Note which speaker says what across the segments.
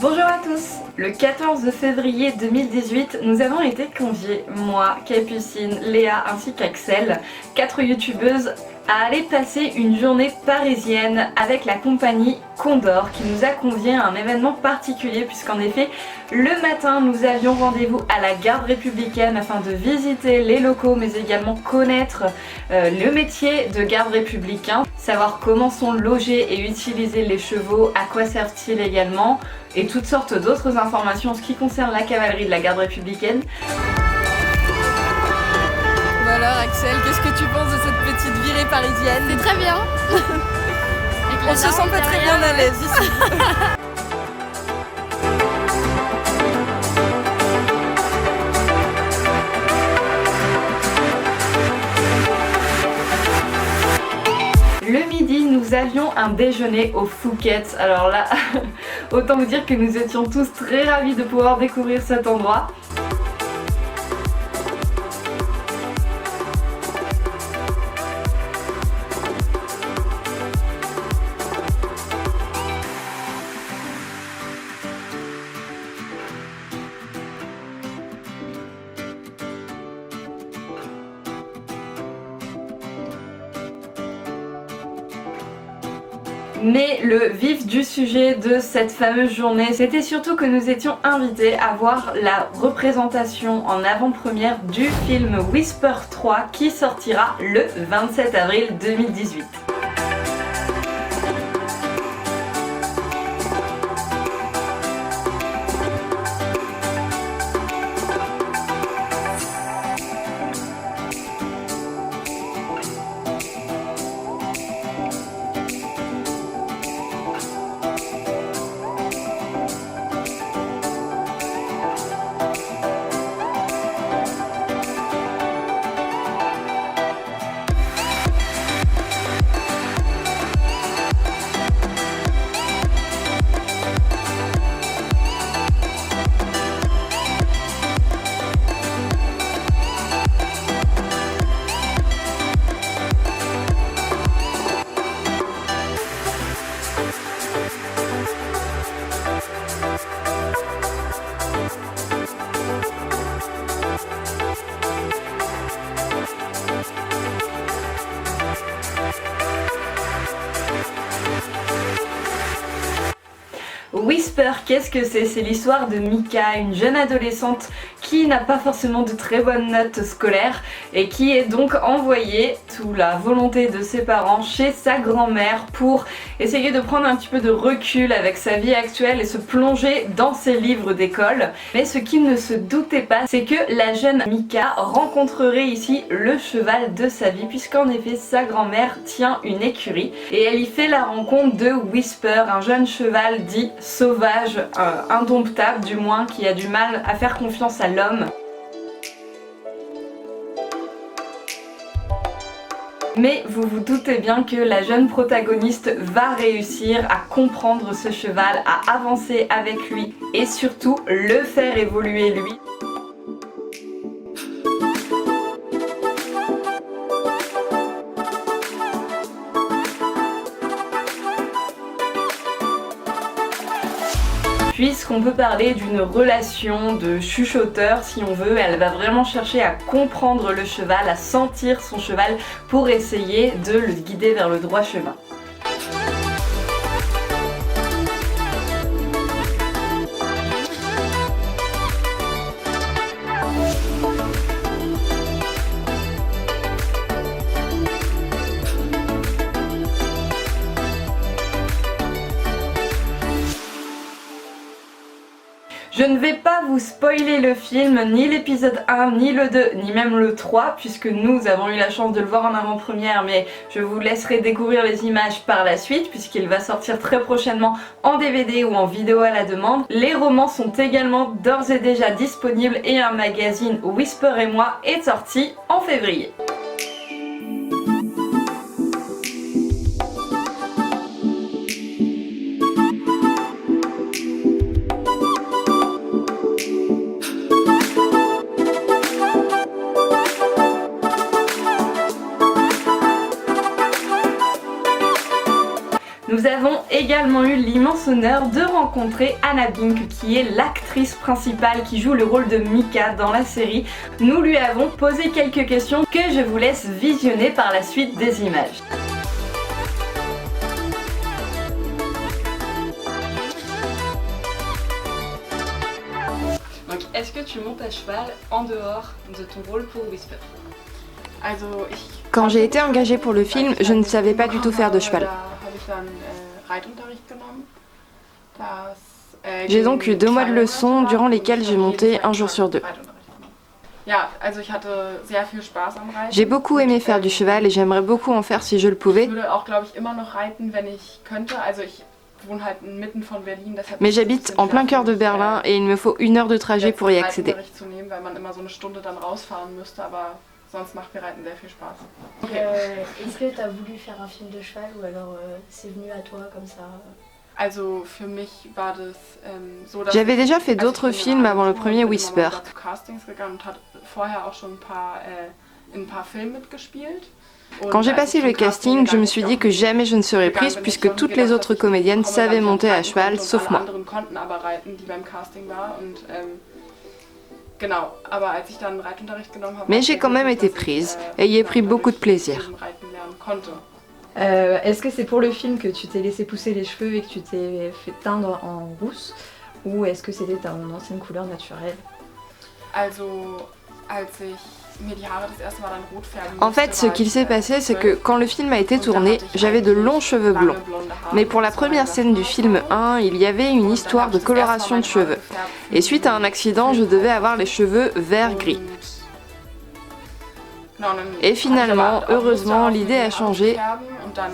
Speaker 1: Bonjour à tous. Le 14 février 2018, nous avons été conviés, moi, Capucine, Léa ainsi qu'Axel, 4 youtubeuses, à aller passer une journée parisienne avec la compagnie Condor qui nous a conviés à un événement particulier puisqu'en effet, le matin, nous avions rendez-vous à la garde républicaine afin de visiter les locaux mais également connaître le métier de garde républicain, savoir comment sont logés et utilisés les chevaux, à quoi servent-ils également et toutes sortes d'autres informations en ce qui concerne la cavalerie de la garde républicaine.
Speaker 2: Bon alors Axel, qu'est-ce que tu penses de cette petite virée parisienne?
Speaker 3: C'est très bien.
Speaker 2: On se sent pas très bien à l'aise ici.
Speaker 1: Le midi, nous avions un déjeuner au Fouquet's. Alors là, autant vous dire que nous étions tous très ravis de pouvoir découvrir cet endroit. Mais le vif du sujet de cette fameuse journée, c'était surtout que nous étions invités à voir la représentation en avant-première du film Whisper 3 qui sortira le 27 avril 2018. Whisper, qu'est-ce que c'est? C'est l'histoire de Mika, une jeune adolescente qui n'a pas forcément de très bonnes notes scolaires et qui est donc envoyée, sous la volonté de ses parents, chez sa grand-mère pour essayer de prendre un petit peu de recul avec sa vie actuelle et se plonger dans ses livres d'école. Mais ce qu'il ne se doutait pas, c'est que la jeune Mika rencontrerait ici le cheval de sa vie, puisqu'en effet sa grand-mère tient une écurie et elle y fait la rencontre de Whisper, un jeune cheval dit sauvage, indomptable du moins, qui a du mal à faire confiance à l'homme. Mais vous vous doutez bien que la jeune protagoniste va réussir à comprendre ce cheval, à avancer avec lui et surtout le faire évoluer lui. Puisqu'on peut parler d'une relation de chuchoteur si on veut, elle va vraiment chercher à comprendre le cheval, à sentir son cheval pour essayer de le guider vers le droit chemin. Je ne vais pas vous spoiler le film, ni l'épisode 1, ni le 2, ni même le 3, puisque nous avons eu la chance de le voir en avant-première, mais je vous laisserai découvrir les images par la suite, puisqu'il va sortir très prochainement en DVD ou en vidéo à la demande. Les romans sont également d'ores et déjà disponibles et un magazine Whisper et moi est sorti en février. Nous avons également eu l'immense honneur de rencontrer Anna Bink, qui est l'actrice principale qui joue le rôle de Mika dans la série. Nous lui avons posé quelques questions que je vous laisse visionner par la suite des images. Donc, est-ce que tu montes à cheval en dehors de ton rôle pour Whisper?
Speaker 3: Quand j'ai été engagée pour le film, je ne savais pas du tout faire de cheval. J'ai donc eu 2 mois de leçons durant lesquelles j'ai monté un jour sur 2. J'ai beaucoup aimé faire du cheval et j'aimerais beaucoup en faire si je le pouvais. Mais j'habite en plein cœur de Berlin et il me faut 1 heure de trajet pour y accéder.
Speaker 4: Est-ce que tu as voulu faire un film de cheval ou alors c'est venu à toi comme ça?
Speaker 3: J'avais déjà fait d'autres films avant le premier Whisper. Quand j'ai passé le casting, je me suis dit que jamais je ne serais prise puisque toutes les autres comédiennes savaient monter à cheval, sauf moi. Mais j'ai quand même été prise et y ai pris beaucoup de plaisir.
Speaker 5: Est-ce que c'est pour le film que tu t'es laissé pousser les cheveux et que tu t'es fait teindre en rousse, ou est-ce que c'était ta ancienne couleur naturelle?
Speaker 3: En fait, ce qu'il s'est passé, c'est que quand le film a été tourné, j'avais de longs cheveux blonds. Mais pour la première scène du film 1, il y avait une histoire de coloration de cheveux. Et suite à un accident, je devais avoir les cheveux vert-gris. Et finalement, heureusement, l'idée a changé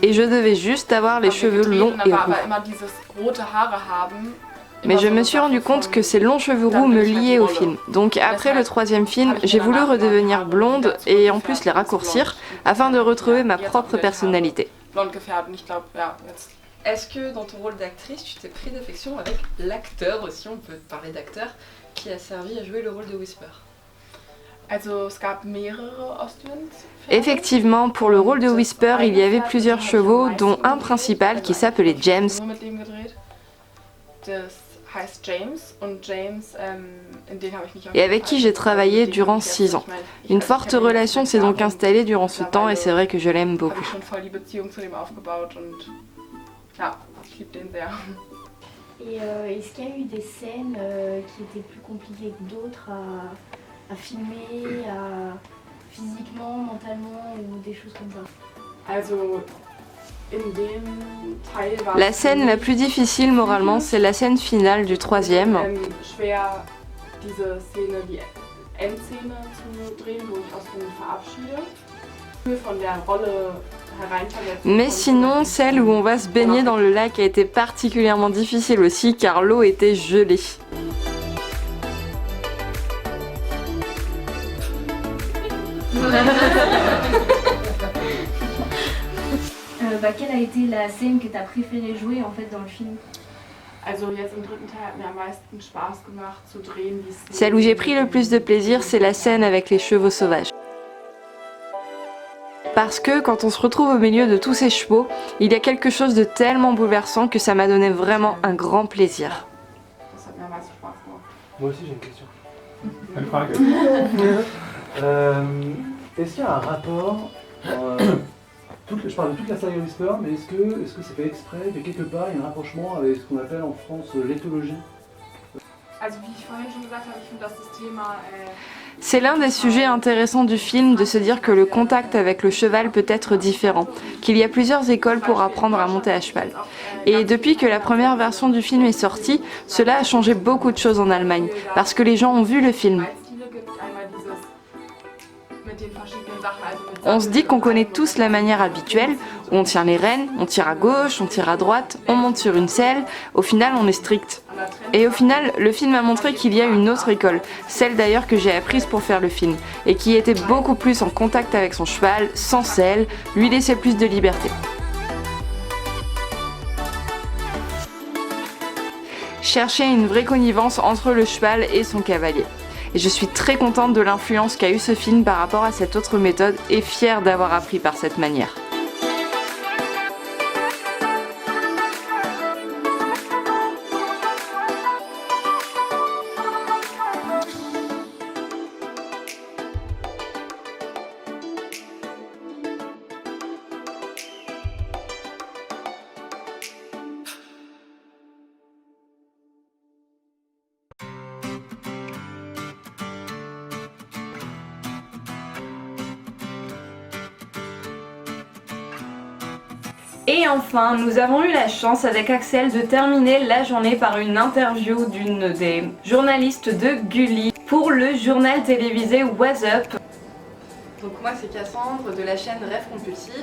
Speaker 3: et je devais juste avoir les cheveux longs et roux. Mais je me suis rendu compte que ces longs cheveux roux me liaient au film. Donc après le 3e film, j'ai voulu redevenir blonde et en plus les raccourcir afin de retrouver ma propre personnalité.
Speaker 1: Est-ce que dans ton rôle d'actrice, tu t'es pris d'affection avec l'acteur aussi, on peut parler d'acteur, qui a servi à jouer le rôle de Whisper?
Speaker 3: Effectivement, pour le rôle de Whisper, il y avait plusieurs chevaux, dont un principal qui s'appelait James. Et avec qui j'ai travaillé durant 6 ans. Une forte relation s'est donc installée durant ce temps et c'est vrai que je l'aime beaucoup.
Speaker 4: Et est-ce qu'il y a eu des scènes qui étaient plus compliquées que d'autres à filmer, physiquement, mentalement ou des choses comme ça?
Speaker 3: La scène la plus difficile moralement, c'est la scène finale du 3e. Mais sinon, celle où on va se baigner dans le lac a été particulièrement difficile aussi car l'eau était gelée.
Speaker 4: Quelle a été la scène que tu as préféré jouer en fait dans le film?
Speaker 3: Celle où j'ai pris le plus de plaisir, c'est la scène avec les chevaux sauvages. Parce que quand on se retrouve au milieu de tous ces chevaux, il y a quelque chose de tellement bouleversant que ça m'a donné vraiment un grand plaisir.
Speaker 6: Moi aussi j'ai une question. Est-ce qu'il y a un rapport je parle de toute la saga Whisper, mais est-ce que c'est fait exprès, que quelque part il y a un rapprochement avec ce qu'on appelle en France l'éthologie?
Speaker 3: C'est l'un des sujets intéressants du film de se dire que le contact avec le cheval peut être différent, qu'il y a plusieurs écoles pour apprendre à monter à cheval. Et depuis que la première version du film est sortie, cela a changé beaucoup de choses en Allemagne, parce que les gens ont vu le film. On se dit qu'on connaît tous la manière habituelle, où on tient les rênes, on tire à gauche, on tire à droite, on monte sur une selle, au final on est strict. Et au final, le film a montré qu'il y a une autre école, celle d'ailleurs que j'ai apprise pour faire le film, et qui était beaucoup plus en contact avec son cheval, sans selle, lui laissait plus de liberté. Chercher une vraie connivence entre le cheval et son cavalier. Et je suis très contente de l'influence qu'a eu ce film par rapport à cette autre méthode et fière d'avoir appris par cette manière.
Speaker 1: Et enfin, nous avons eu la chance avec Axel de terminer la journée par une interview d'une des journalistes de Gulli pour le journal télévisé What's Up.
Speaker 3: Donc moi c'est Cassandre de la chaîne Rêve Compulsif.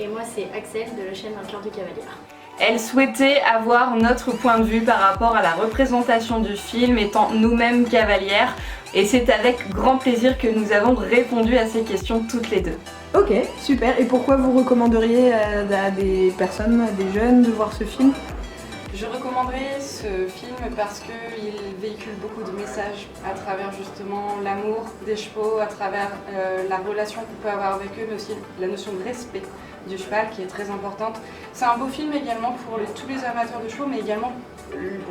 Speaker 4: Et moi c'est Axel de la chaîne Un cœur de cavalière.
Speaker 1: Elle souhaitait avoir notre point de vue par rapport à la représentation du film étant nous-mêmes cavalières et c'est avec grand plaisir que nous avons répondu à ces questions toutes les deux.
Speaker 7: Ok, super. Et pourquoi vous recommanderiez à des personnes, à des jeunes de voir ce film?
Speaker 3: Je recommanderais ce film parce qu'il véhicule beaucoup de messages à travers justement l'amour des chevaux, à travers la relation qu'on peut avoir avec eux, mais aussi la notion de respect du cheval qui est très importante. C'est un beau film également pour tous les amateurs de chevaux, mais également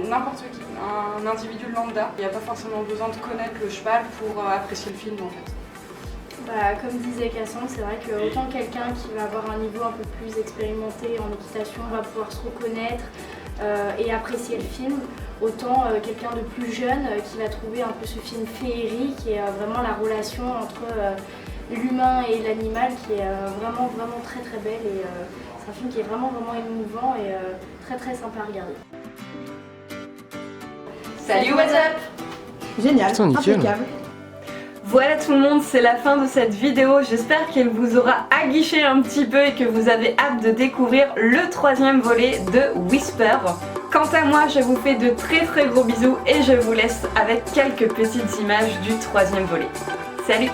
Speaker 3: n'importe qui, un individu lambda. Il n'y a pas forcément besoin de connaître le cheval pour apprécier le film en fait.
Speaker 4: Bah, comme disait Cassandre, c'est vrai que autant quelqu'un qui va avoir un niveau un peu plus expérimenté en équitation va pouvoir se reconnaître et apprécier le film, autant quelqu'un de plus jeune qui va trouver un peu ce film féerique et vraiment la relation entre l'humain et l'animal qui est vraiment très belle et c'est un film qui est vraiment émouvant et très sympa à regarder.
Speaker 1: Salut What's Up!
Speaker 7: Génial,
Speaker 8: Putain, nickel.
Speaker 7: impeccable.
Speaker 1: Voilà tout le monde, c'est la fin de cette vidéo. J'espère qu'elle vous aura aguiché un petit peu et que vous avez hâte de découvrir le 3e volet de Whisper. Quant à moi, je vous fais de très gros bisous et je vous laisse avec quelques petites images du 3e volet. Salut!